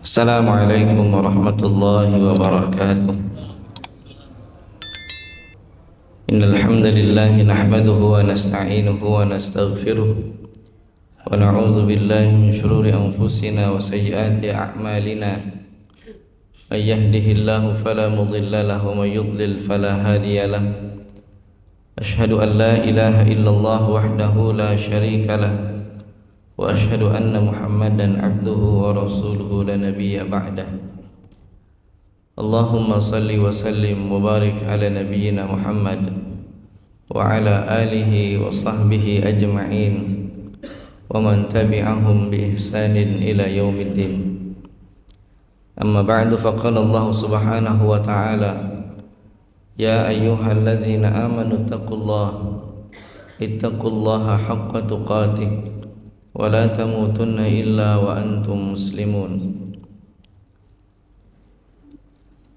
Assalamualaikum warahmatullahi wabarakatuh. Innal hamdalillah nahmaduhu wa nasta'inuhu wa nastaghfiruh wa na'udzu billahi min shururi anfusina wa sayyiati a'malina. May yahdihillahu fala mudilla lahu wa may yudlil fala hadiya lahu. Ashhadu an la ilaha illallah wahdahu la syarika lahu wa ashhadu anna Muhammadan abduhu wa rasuluhu la nabiyya ba'dah. Allahumma salli wa sallim wa barik ala nabiyyina Muhammad wa ala alihi wa sahbihi ajma'in wa man tabi'ahum bi ihsanin ila yaumiddin. Amma ba'du, faqala Allah subhanahu wa ta'ala: ya ayyuhalladzina amanu ittaqullaha haqqa tuqatih wa la tamutunna illa wa antum muslimun.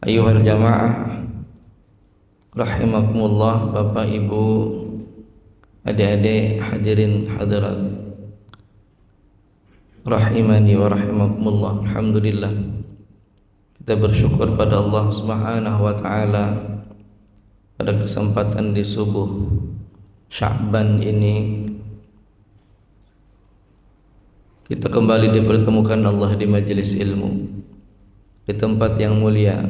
Ayyuhal jamaah rahimakumullah, Bapak Ibu, adik-adik, hadirin hadirat rahimani wa rahimakumullah. Alhamdulillah, kita bersyukur pada Allah Subhanahu wa taala pada kesempatan di subuh Sya'ban ini kita kembali dipertemukan Allah di majelis ilmu, di tempat yang mulia,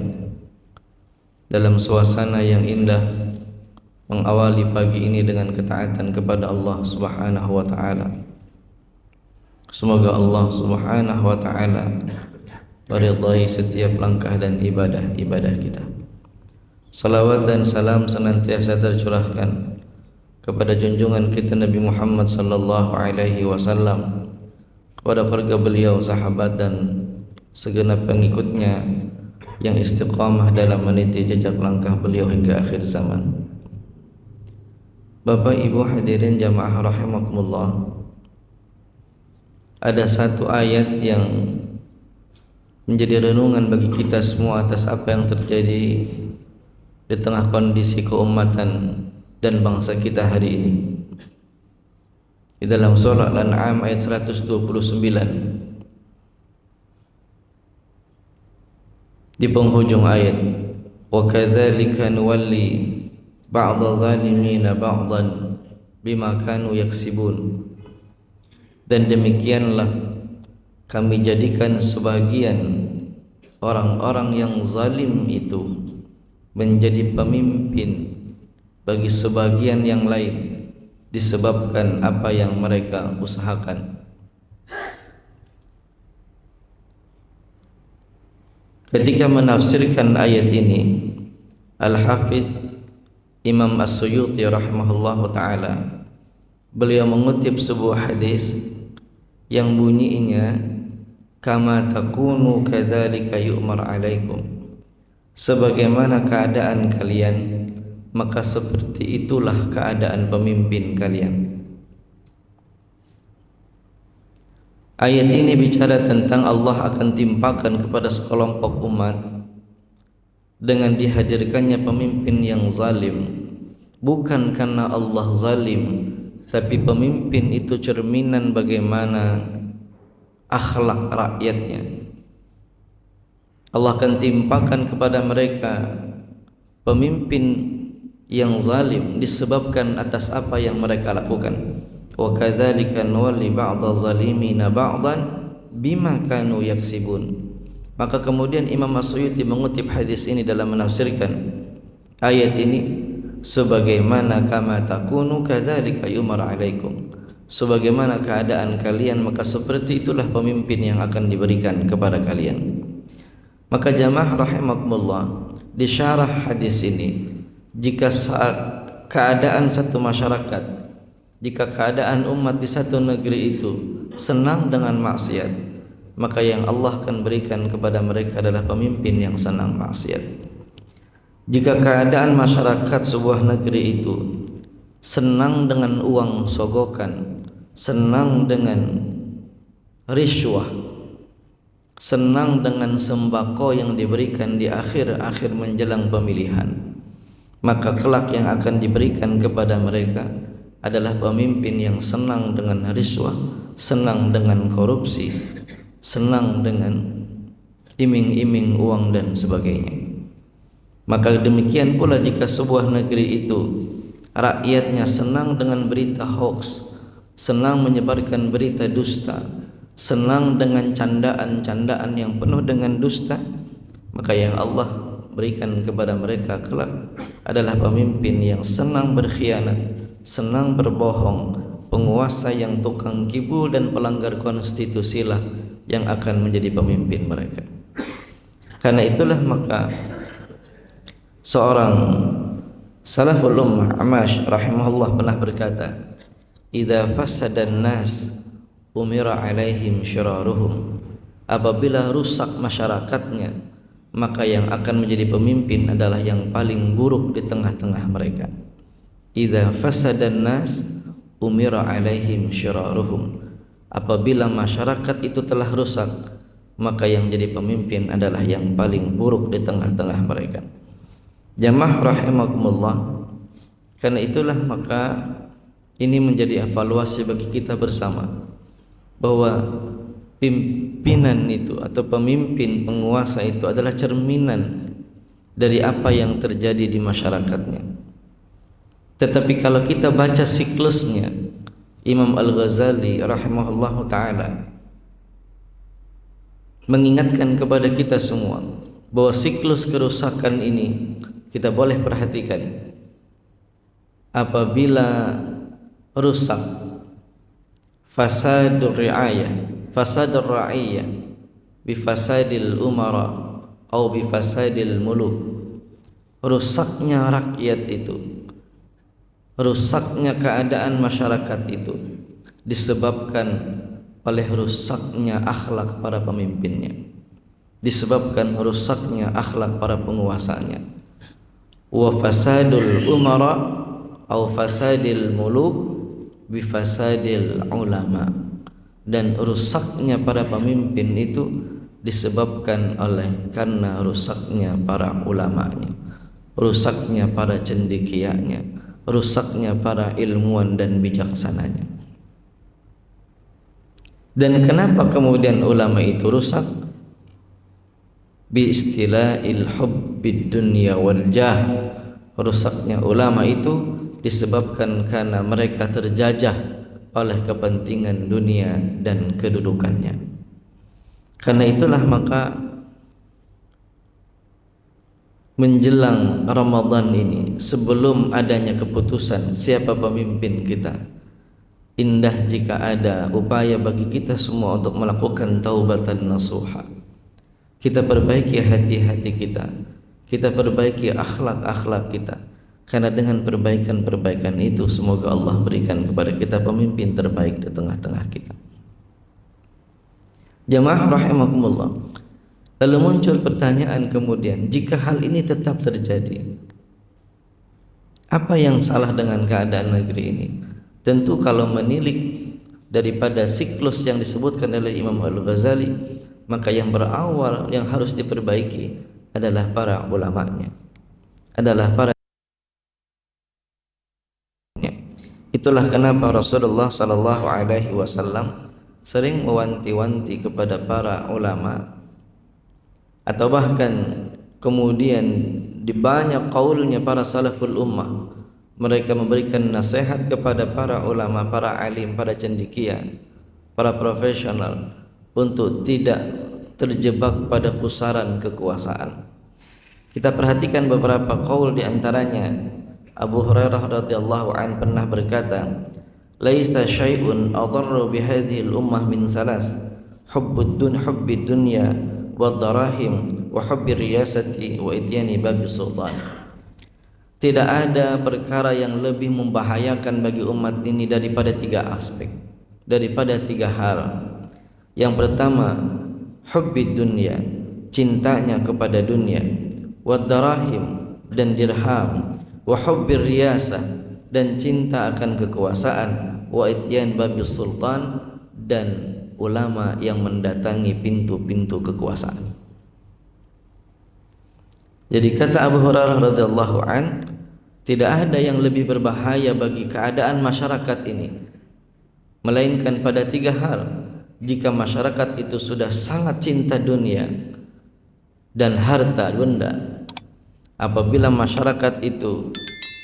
dalam suasana yang indah, mengawali pagi ini dengan ketaatan kepada Allah Subhanahu wa taala. Semoga Allah Subhanahu wa taala meridai setiap langkah dan ibadah kita. Salawat dan salam senantiasa tercurahkan kepada junjungan kita Nabi Muhammad sallallahu alaihi wasallam, kepada keluarga beliau, sahabat dan segenap pengikutnya yang istiqamah dalam meniti jejak langkah beliau hingga akhir zaman. Bapak Ibu hadirin jamaah rahimakumullah, ada satu ayat yang menjadi renungan bagi kita semua atas apa yang terjadi di tengah kondisi keumatan dan bangsa kita hari ini. Di dalam surah Al-An'am ayat 129, di penghujung ayat, wa kadzalika nuwalli ba'dadh zalimina ba'dan bima kanu yaksibun, dan demikianlah kami jadikan sebagian orang-orang yang zalim itu menjadi pemimpin bagi sebagian yang lain disebabkan apa yang mereka usahakan. Ketika menafsirkan ayat ini, Al-Hafiz Imam As-Suyuti rahimahullahu ta'ala, beliau mengutip sebuah hadis yang bunyinya, kama takunu kadzalika yu'mar alaikum, sebagaimana keadaan kalian maka seperti itulah keadaan pemimpin kalian. Ayat ini bicara tentang Allah akan timpakan kepada sekelompok umat dengan dihadirkannya pemimpin yang zalim, bukan karena Allah zalim, tapi pemimpin itu cerminan bagaimana akhlak rakyatnya. Allah akan timpakan kepada mereka pemimpin yang zalim disebabkan atas apa yang mereka lakukan. Wa kadzalika nuwalli ba'dadh zalimina ba'dan bima kanu yaksibun. Maka kemudian Imam As-Suyuti mengutip hadis ini dalam menafsirkan ayat ini, sebagaimana kama takunu kadzalika yumar alaikum, sebagaimana keadaan kalian maka seperti itulah pemimpin yang akan diberikan kepada kalian. Maka jamaah rahimakumullah, di syarah hadis ini, jika keadaan satu masyarakat, jika keadaan umat di satu negeri itu senang dengan maksiat, maka yang Allah akan berikan kepada mereka adalah pemimpin yang senang maksiat. Jika keadaan masyarakat sebuah negeri itu senang dengan uang sogokan, senang dengan riswah, senang dengan sembako yang diberikan di akhir-akhir menjelang pemilihan, maka kelak yang akan diberikan kepada mereka adalah pemimpin yang senang dengan riswah, senang dengan korupsi, senang dengan iming-iming uang dan sebagainya. Maka demikian pula jika sebuah negeri itu rakyatnya senang dengan berita hoax, senang menyebarkan berita dusta, senang dengan candaan-candaan yang penuh dengan dusta, maka yang Allah berikan kepada mereka kelak adalah pemimpin yang senang berkhianat, senang berbohong, penguasa yang tukang kibul dan pelanggar konstitusi lah yang akan menjadi pemimpin mereka. Karena itulah maka seorang salaful ummah Amash rahimahullah pernah berkata, "Idza fasadan nas umira alaihim syiraruhum." Apabila rusak masyarakatnya, maka yang akan menjadi pemimpin adalah yang paling buruk di tengah-tengah mereka. Idza fasadan nas umira alaihim syiraruhum. Apabila masyarakat itu telah rusak, maka yang jadi pemimpin adalah yang paling buruk di tengah-tengah mereka. Jamaah rahimakumullah, karena itulah maka ini menjadi evaluasi bagi kita bersama bahwa pimpinan itu atau pemimpin penguasa itu adalah cerminan dari apa yang terjadi di masyarakatnya. Tetapi kalau kita baca siklusnya, Imam Al-Ghazali rahimahullahu ta'ala mengingatkan kepada kita semua bahwa siklus kerusakan ini kita boleh perhatikan. Apabila rusak fasadur ra'iyah bifasadil umara atau bifasadil muluk, rusaknya rakyat itu, rusaknya keadaan masyarakat itu disebabkan oleh rusaknya akhlak para pemimpinnya, disebabkan rusaknya akhlak para penguasanya. Wa fasadul umara au fasadil muluk bifasadil ulama, dan rusaknya para pemimpin itu disebabkan oleh karena rusaknya para ulamanya, rusaknya para cendekianya, rusaknya para ilmuwan dan bijaksananya. Dan kenapa kemudian ulama itu rusak? Bi istilahil hubbid dunya wal jah. Rusaknya ulama itu disebabkan karena mereka terjajah oleh kepentingan dunia dan kedudukannya. Karena itulah maka menjelang Ramadan ini, sebelum adanya keputusan siapa pemimpin kita, indah jika ada upaya bagi kita semua untuk melakukan taubatan nasuha. Kita perbaiki hati-hati kita, kita perbaiki akhlak-akhlak kita, karena dengan perbaikan-perbaikan itu semoga Allah berikan kepada kita pemimpin terbaik di tengah-tengah kita. Jamaah rahimakumullah, lalu muncul pertanyaan kemudian, jika hal ini tetap terjadi, apa yang salah dengan keadaan negeri ini? Tentu kalau menilik daripada siklus yang disebutkan oleh Imam Al-Ghazali, maka yang berawal yang harus diperbaiki adalah para ulamanya, adalah para. Itulah kenapa Rasulullah sallallahu alaihi wasallam sering mewanti-wanti kepada para ulama, atau bahkan kemudian di banyak qaulnya para salaful ummah, mereka memberikan nasihat kepada para ulama, para alim, para cendekia, para profesional untuk tidak terjebak pada pusaran kekuasaan. Kita perhatikan beberapa qaul, di antaranya Abu Hurairah radhiyallahu an pernah berkata, "Laisa syai'un adarru bihadhihi al-ummah min salas, hubbid dunya wad darahim wa hubbir riyasati wa ityani babi sultan." Tidak ada perkara yang lebih membahayakan bagi umat ini daripada tiga aspek, daripada tiga hal. Yang pertama, hubbid dunya, cintanya kepada dunia, wad darahim, dan dirham, wa hubbir riyasah, dan cinta akan kekuasaan, wa ityan babi sultan, dan ulama yang mendatangi pintu-pintu kekuasaan. Jadi kata Abu Hurairah radhiyallahu an, tidak ada yang lebih berbahaya bagi keadaan masyarakat ini melainkan pada tiga hal. Jika masyarakat itu sudah sangat cinta dunia, dan harta benda. Apabila masyarakat itu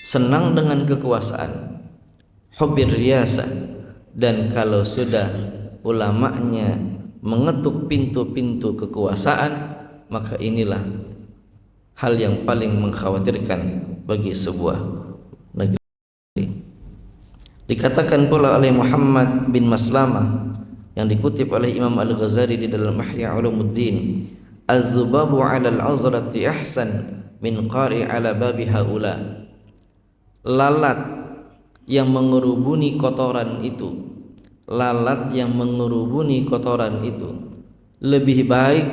senang dengan kekuasaan, hubir riyasah, dan kalau sudah ulamanya mengetuk pintu-pintu kekuasaan, maka inilah hal yang paling mengkhawatirkan bagi sebuah negeri. Dikatakan pula oleh Muhammad bin Maslamah yang dikutip oleh Imam Al-Ghazali di dalam Ihya Ulumuddin, az-zubabu 'ala al-'azrati ahsan min qari 'ala babi haula. Lalat yang mengerubuni kotoran itu, lalat yang mengerubuni kotoran itu lebih baik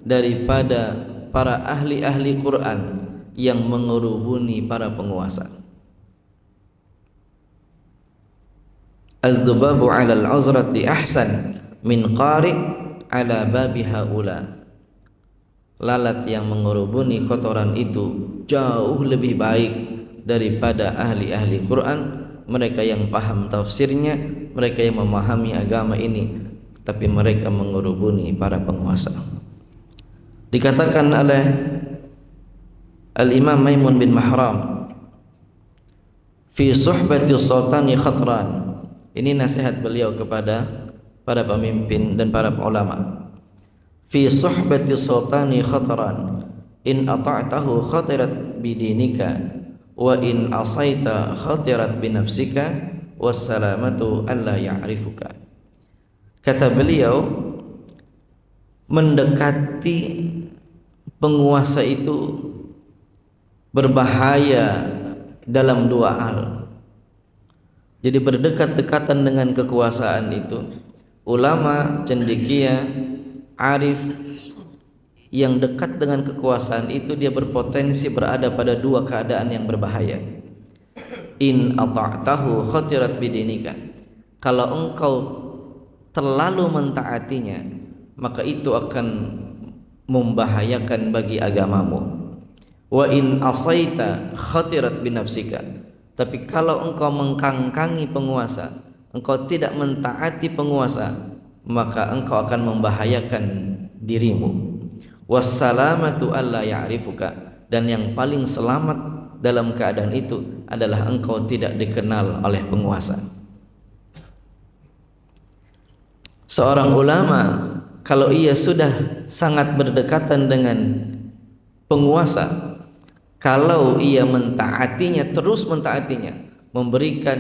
daripada para ahli-ahli Quran yang mengerubuni para penguasa. Az-zubabu 'ala al-'azrati ahsan min qari 'ala babi haula. Lalat yang mengerubuni kotoran itu jauh lebih baik daripada ahli-ahli Quran, mereka yang paham tafsirnya, mereka yang memahami agama ini, tapi mereka mengerubuni para penguasa. Dikatakan oleh Al-Imam Maimun bin Mahram, fi suhbati sultani khatran. Ini nasihat beliau kepada para pemimpin dan para ulama. Fi suhbati sultani khatran, in ata'tahu khatirat bidinika, wa in asaita khatirat binafsika, wassalamatu alla ya'rifuka. Kata beliau, mendekati penguasa itu berbahaya dalam dua hal. Jadi berdekat-dekatan dengan kekuasaan itu, ulama, cendekia, arif yang dekat dengan kekuasaan itu, dia berpotensi berada pada dua keadaan yang berbahaya. In ata'tahu khatirat bidinika, kalau engkau terlalu mentaatinya, maka itu akan membahayakan bagi agamamu. Wa in asaita khatirat binafsika, tapi kalau engkau mengkangkangi penguasa, engkau tidak mentaati penguasa, maka engkau akan membahayakan dirimu. Wassalamatu alla ya'rifuka, dan yang paling selamat dalam keadaan itu adalah engkau tidak dikenal oleh penguasa. Seorang ulama kalau ia sudah sangat berdekatan dengan penguasa, kalau ia mentaatinya, terus mentaatinya, memberikan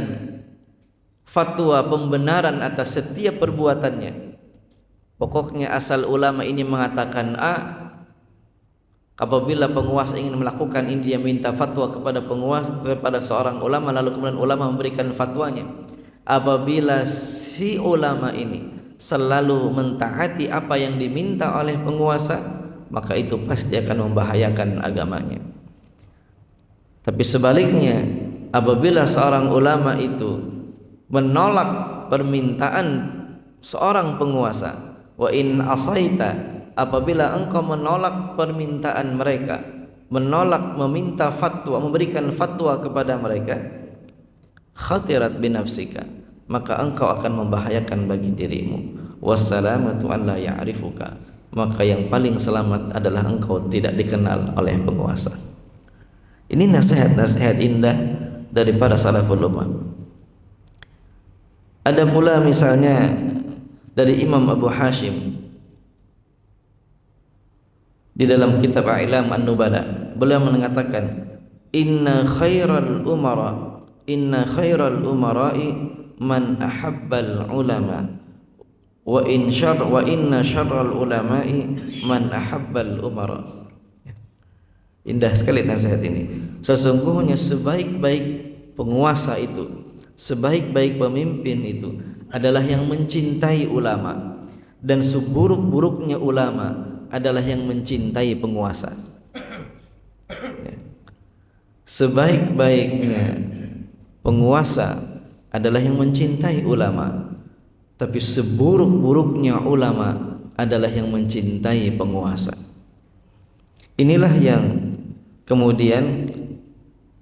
fatwa pembenaran atas setiap perbuatannya, pokoknya asal ulama ini mengatakan A, apabila penguasa ingin melakukan ini, dia minta fatwa kepada penguasa, kepada seorang ulama, lalu kemudian ulama memberikan fatwanya. Apabila si ulama ini selalu mentaati apa yang diminta oleh penguasa, maka itu pasti akan membahayakan agamanya. Tapi sebaliknya, apabila seorang ulama itu menolak permintaan seorang penguasa, wa in asaita, apabila engkau menolak permintaan mereka, menolak meminta fatwa, memberikan fatwa kepada mereka, khatirat binafsika, maka engkau akan membahayakan bagi dirimu. Wassalamatu alla ya'rifuka, maka yang paling selamat adalah engkau tidak dikenal oleh penguasa. Ini nasihat-nasihat indah dari para salaful ummah. Ada pula misalnya dari Imam Abu Hashim di dalam kitab A'lam An-Nubala, beliau mengatakan, inna khairal umara'i man ahabbal ulama, wa inna syarral ulama'i man ahabbal umara. Indah sekali nasihat ini. Sesungguhnya sebaik-baik penguasa itu, sebaik-baik pemimpin itu adalah yang mencintai ulama, dan seburuk-buruknya ulama adalah yang mencintai penguasa. Sebaik-baiknya penguasa adalah yang mencintai ulama, tapi seburuk-buruknya ulama adalah yang mencintai penguasa. Inilah yang kemudian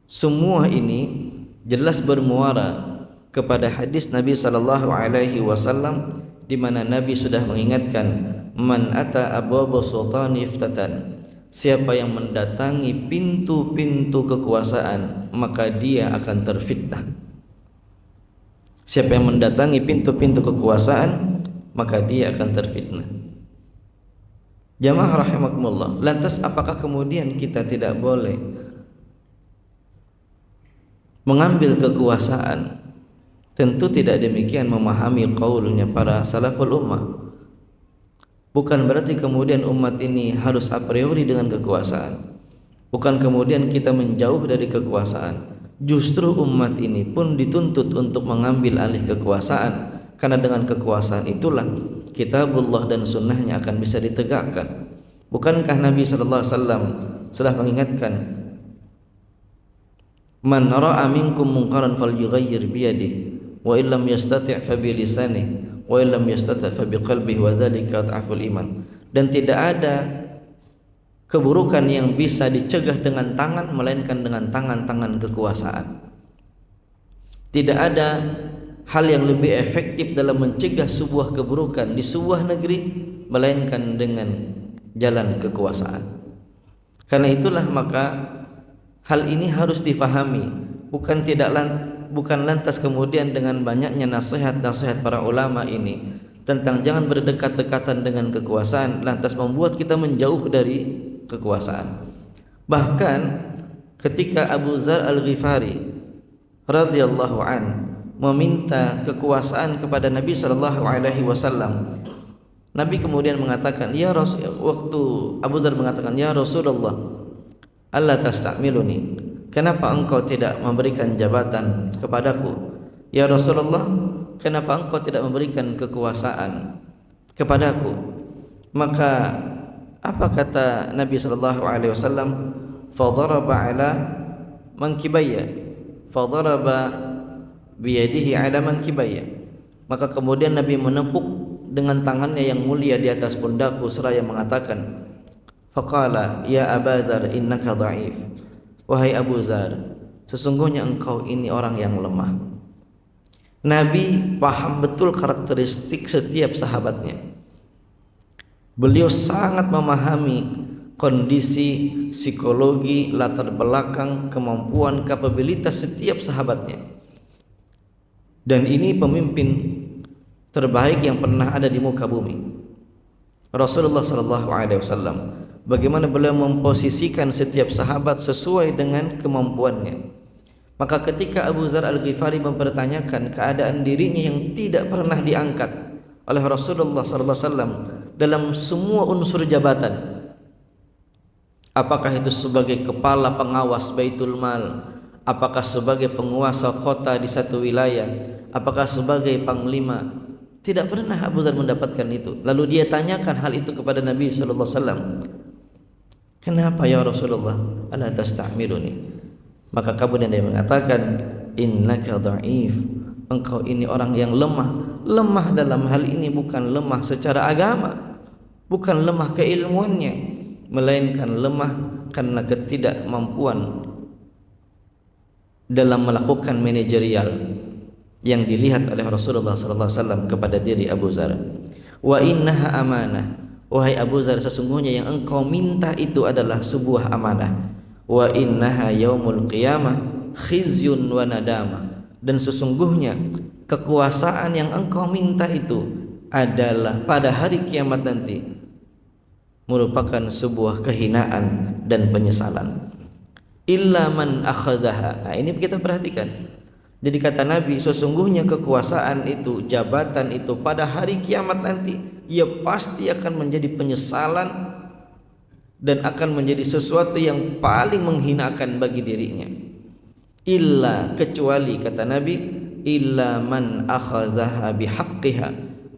semua ini jelas bermuara kepada hadis Nabi sallallahu alaihi wasallam, di mana Nabi sudah mengingatkan, man ata abwaba sultani iftatan, siapa yang mendatangi pintu-pintu kekuasaan, maka dia akan terfitnah. Siapa yang mendatangi pintu-pintu kekuasaan, maka dia akan terfitnah. Jamaah rahimakumullah, lantas apakah kemudian kita tidak boleh mengambil kekuasaan? Tentu tidak demikian memahami qaulnya para salaful ummah. Bukan berarti kemudian umat ini harus a priori dengan kekuasaan. Bukan kemudian kita menjauh dari kekuasaan. Justru umat ini pun dituntut untuk mengambil alih kekuasaan, karena dengan kekuasaan itulah kitabullah dan sunnahnya akan bisa ditegakkan. Bukankah Nabi sallallahu alaihi wasallam sudah mengingatkan, man ra'a minkum munkaran falyughayyir biyadihi wa illam yastati' fa bi lisanihi wa illam yastati' fa bi qalbihi wa dzalika adhaful iman. Dan tidak ada keburukan yang bisa dicegah dengan tangan melainkan dengan tangan-tangan kekuasaan. Tidak ada hal yang lebih efektif dalam mencegah sebuah keburukan di sebuah negeri melainkan dengan jalan kekuasaan. Karena itulah maka hal ini harus difahami, bukan lantas kemudian dengan banyaknya nasihat-nasihat para ulama ini tentang jangan berdekat-dekatan dengan kekuasaan lantas membuat kita menjauh dari kekuasaan. Bahkan ketika Abu Dzar Al-Ghifari radhiyallahu an meminta kekuasaan kepada Nabi sallallahu alaihi wasallam, Nabi kemudian mengatakan, waktu Abu Dzar mengatakan, ya Rasulullah, alla tastamiluni, kenapa engkau tidak memberikan jabatan kepadaku? Ya Rasulullah, kenapa engkau tidak memberikan kekuasaan kepadaku? Maka apa kata Nabi sallallahu alaihi wasallam? Fadaraba ala mankibayya, fadaraba biyadihi ala mankibayya. Maka kemudian Nabi menepuk dengan tangannya yang mulia di atas pundakku seraya mengatakan, faqala ya Aba Dzar innaka dha'if, wahai Abu Dzar, sesungguhnya engkau ini orang yang lemah. Nabi paham betul karakteristik setiap sahabatnya. Beliau sangat memahami kondisi, psikologi, latar belakang, kemampuan, kapabilitas setiap sahabatnya. Dan ini pemimpin terbaik yang pernah ada di muka bumi, Rasulullah sallallahu alaihi wasallam. Bagaimana beliau memposisikan setiap sahabat sesuai dengan kemampuannya. Maka ketika Abu Dzar Al-Ghifari mempertanyakan keadaan dirinya yang tidak pernah diangkat oleh Rasulullah sallallahu alaihi wasallam dalam semua unsur jabatan, apakah itu sebagai kepala pengawas Baitul Mal, apakah sebagai penguasa kota di satu wilayah, apakah sebagai panglima, tidak pernah Abu Dzar mendapatkan itu. Lalu dia tanyakan hal itu kepada Nabi sallallahu alaihi wasallam, kenapa ya Rasulullah, ala tastamiluni? Maka kemudian dia mengatakan, innaka dha'if, engkau ini orang yang lemah. Lemah dalam hal ini bukan lemah secara agama, bukan lemah keilmuannya, melainkan lemah karena ketidakmampuan dalam melakukan manajerial yang dilihat oleh Rasulullah sallallahu alaihi wasallam kepada diri Abu Dzar. Wa innaha amanah, wahai Abu Dzar, sesungguhnya yang engkau minta itu adalah sebuah amanah. Wa innaha yaumul qiyamah khizyun wa nadamah, dan sesungguhnya kekuasaan yang engkau minta itu adalah pada hari kiamat nanti merupakan sebuah kehinaan dan penyesalan. Illa man akhadhaha. Nah, ini kita perhatikan. Jadi kata Nabi, sesungguhnya kekuasaan itu, jabatan itu pada hari kiamat nanti ia pasti akan menjadi penyesalan dan akan menjadi sesuatu yang paling menghinakan bagi dirinya. Illa, kecuali kata Nabi, illa man akhadhaha bihaqqiha,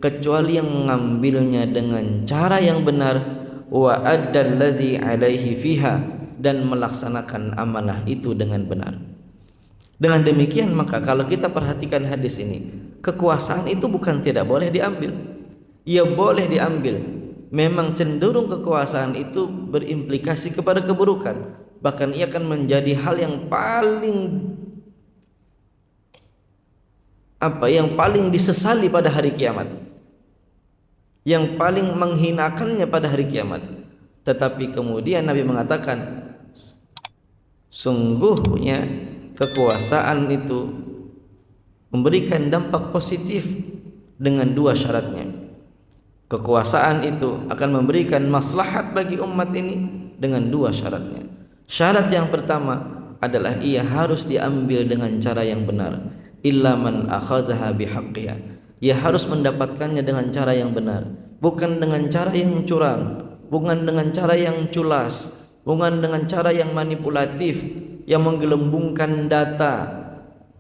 kecuali yang mengambilnya dengan cara yang benar, wa addal ladzi alaihi fiha, dan melaksanakan amanah itu dengan benar. Dengan demikian maka kalau kita perhatikan hadis ini, kekuasaan itu bukan tidak boleh diambil, ia boleh diambil. Memang cenderung kekuasaan itu berimplikasi kepada keburukan, bahkan ia akan menjadi hal yang paling disesali pada hari kiamat, yang paling menghinakannya pada hari kiamat. Tetapi kemudian Nabi mengatakan, sungguhnya kekuasaan itu memberikan dampak positif dengan dua syaratnya. Kekuasaan itu akan memberikan maslahat bagi umat ini dengan dua syaratnya. Syarat yang pertama adalah ia harus diambil dengan cara yang benar. Illa man akhadhaha bihaqqiha. Ia harus mendapatkannya dengan cara yang benar, bukan dengan cara yang curang, bukan dengan cara yang culas, bukan dengan cara yang manipulatif, yang menggelembungkan data,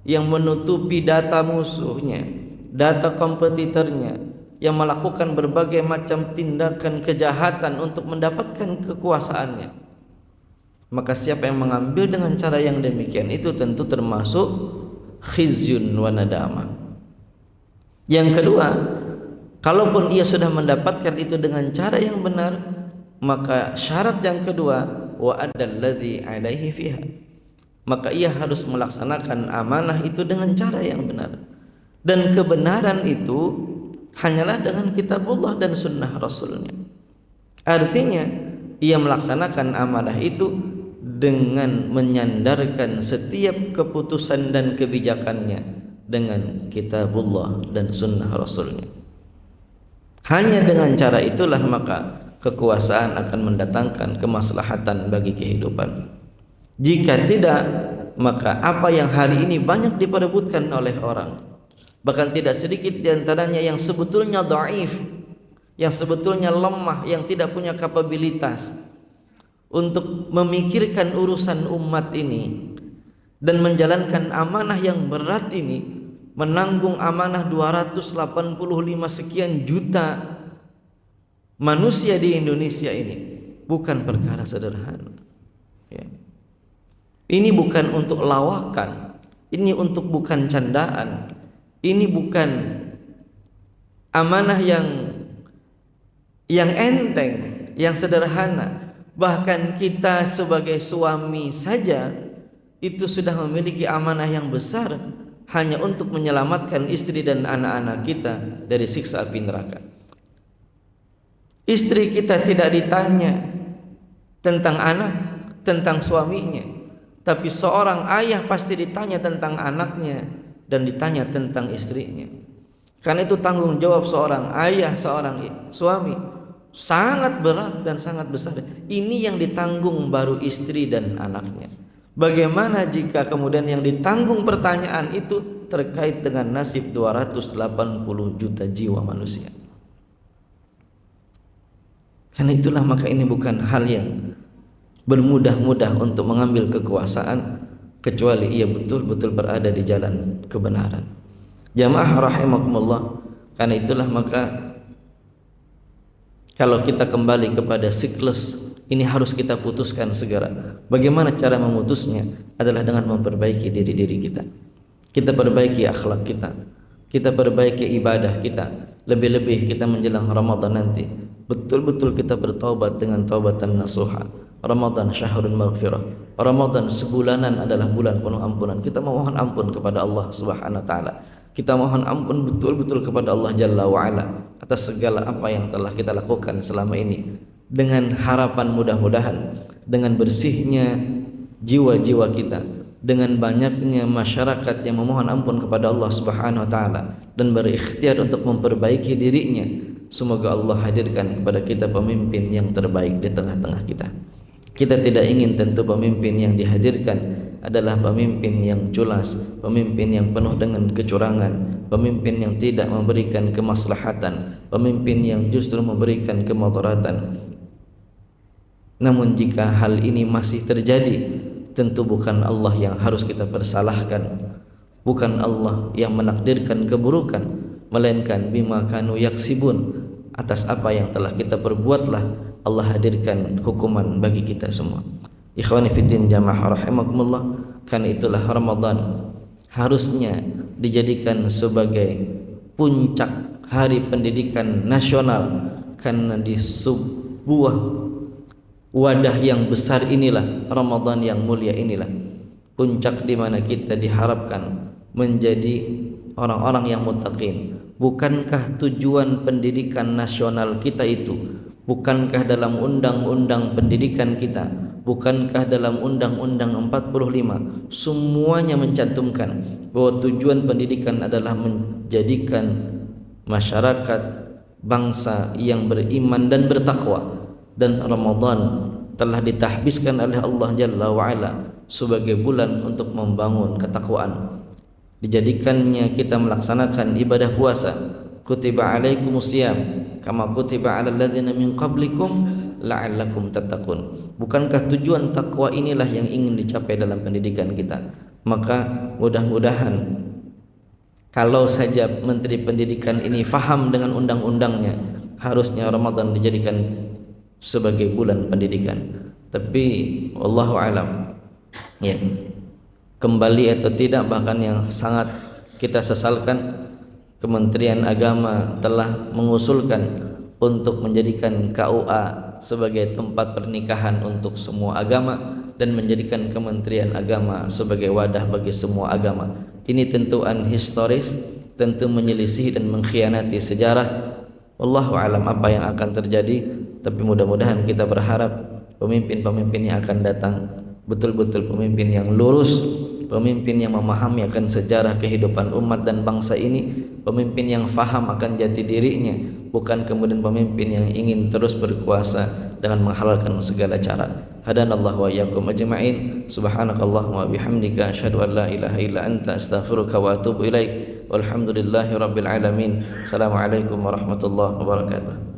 yang menutupi data musuhnya, data kompetitornya, yang melakukan berbagai macam tindakan kejahatan untuk mendapatkan kekuasaannya. Maka siapa yang mengambil dengan cara yang demikian itu tentu termasuk khizyun wa nadamah. Yang kedua, kalaupun ia sudah mendapatkan itu dengan cara yang benar, maka syarat yang kedua, wa adalladzi alaihi fiha, maka ia harus melaksanakan amanah itu dengan cara yang benar. Dan kebenaran itu hanyalah dengan kitabullah dan sunnah rasulnya. Artinya ia melaksanakan amanah itu dengan menyandarkan setiap keputusan dan kebijakannya dengan kitabullah dan sunnah rasulnya. Hanya dengan cara itulah maka kekuasaan akan mendatangkan kemaslahatan bagi kehidupan. Jika tidak, maka apa yang hari ini banyak diperebutkan oleh orang, bahkan tidak sedikit diantaranya yang sebetulnya dhaif, yang sebetulnya lemah, yang tidak punya kapabilitas untuk memikirkan urusan umat ini dan menjalankan amanah yang berat ini, menanggung amanah 285 sekian juta manusia di Indonesia ini, bukan perkara sederhana ya. Ini bukan untuk lawakan, ini untuk bukan candaan, ini bukan amanah yang enteng, yang sederhana. Bahkan kita sebagai suami saja itu sudah memiliki amanah yang besar hanya untuk menyelamatkan istri dan anak-anak kita dari siksa api neraka. Istri kita tidak ditanya tentang anak, tentang suaminya, tapi seorang ayah pasti ditanya tentang anaknya dan ditanya tentang istrinya. Karena itu tanggung jawab seorang ayah, seorang suami sangat berat dan sangat besar. Ini yang ditanggung baru istri dan anaknya. Bagaimana jika kemudian yang ditanggung pertanyaan itu terkait dengan nasib 280 juta jiwa manusia? Karena itulah maka ini bukan hal yang bermudah-mudah untuk mengambil kekuasaan kecuali ia betul-betul berada di jalan kebenaran. Jamaah rahimakumullah, karena itulah maka kalau kita kembali kepada siklus ini harus kita putuskan segera. Bagaimana cara memutusnya? Adalah dengan memperbaiki diri-diri kita. Kita perbaiki akhlak kita, kita perbaiki ibadah kita. Lebih-lebih kita menjelang Ramadan nanti, betul-betul kita bertaubat dengan taubatan nasuha. Ramadan syahrul maghfirah. Ramadan sebulanan adalah bulan penuh ampunan. Kita memohon ampun kepada Allah Subhanahu wa taala. Kita mohon ampun betul-betul kepada Allah Jalla wa Ala atas segala apa yang telah kita lakukan selama ini, dengan harapan mudah-mudahan dengan bersihnya jiwa-jiwa kita, dengan banyaknya masyarakat yang memohon ampun kepada Allah Subhanahu wa taala dan berikhtiar untuk memperbaiki dirinya, semoga Allah hadirkan kepada kita pemimpin yang terbaik di tengah-tengah kita. Kita tidak ingin tentu pemimpin yang dihadirkan adalah pemimpin yang culas, pemimpin yang penuh dengan kecurangan, pemimpin yang tidak memberikan kemaslahatan, pemimpin yang justru memberikan kemudaratan. Namun jika hal ini masih terjadi, tentu bukan Allah yang harus kita persalahkan, bukan Allah yang menakdirkan keburukan, melainkan bima kanu yaksibun, atas apa yang telah kita perbuatlah Allah hadirkan hukuman bagi kita semua. Ikhwani fiddin jamaah rahimakumullah, karena itulah Ramadan harusnya dijadikan sebagai puncak hari pendidikan nasional, karena di sebuah wadah yang besar inilah, Ramadan yang mulia inilah puncak di mana kita diharapkan menjadi orang-orang yang muttaqin. Bukankah tujuan pendidikan nasional kita itu Bukankah dalam undang-undang pendidikan kita, bukankah dalam undang-undang 45 semuanya mencantumkan bahwa tujuan pendidikan adalah menjadikan masyarakat bangsa yang beriman dan bertakwa. Dan Ramadan telah ditahbiskan oleh Allah Jalla wa'ala sebagai bulan untuk membangun ketakwaan. Dijadikannya kita melaksanakan ibadah puasa. Kutiba alaikumusiyam kama kutiba alal ladzina min qablikum la'allakum tattaqun. Bukankah tujuan takwa inilah yang ingin dicapai dalam pendidikan kita? Maka mudah-mudahan kalau saja Menteri Pendidikan ini faham dengan undang-undangnya, harusnya Ramadan dijadikan sebagai bulan pendidikan. Tapi wallahu alam, ya, kembali atau tidak, bahkan yang sangat kita sesalkan, Kementerian Agama telah mengusulkan untuk menjadikan KUA sebagai tempat pernikahan untuk semua agama dan menjadikan Kementerian Agama sebagai wadah bagi semua agama. Ini tentuan historis, tentu menyelisih dan mengkhianati sejarah. Wallahu alam apa yang akan terjadi, tapi mudah-mudahan kita berharap pemimpin-pemimpin yang akan datang betul-betul pemimpin yang lurus, pemimpin yang memahami akan sejarah kehidupan umat dan bangsa ini, pemimpin yang faham akan jati dirinya, bukan kemudian pemimpin yang ingin terus berkuasa dengan menghalalkan segala cara. Hadanallahu wa iyyakum ajma'in. Subhanakallahumma wa bihamdika asyhadu an la ilaha illa anta astaghfiruka wa atubu ilaik. Walhamdulillahi rabbil alamin. Assalamualaikum warahmatullahi wabarakatuh.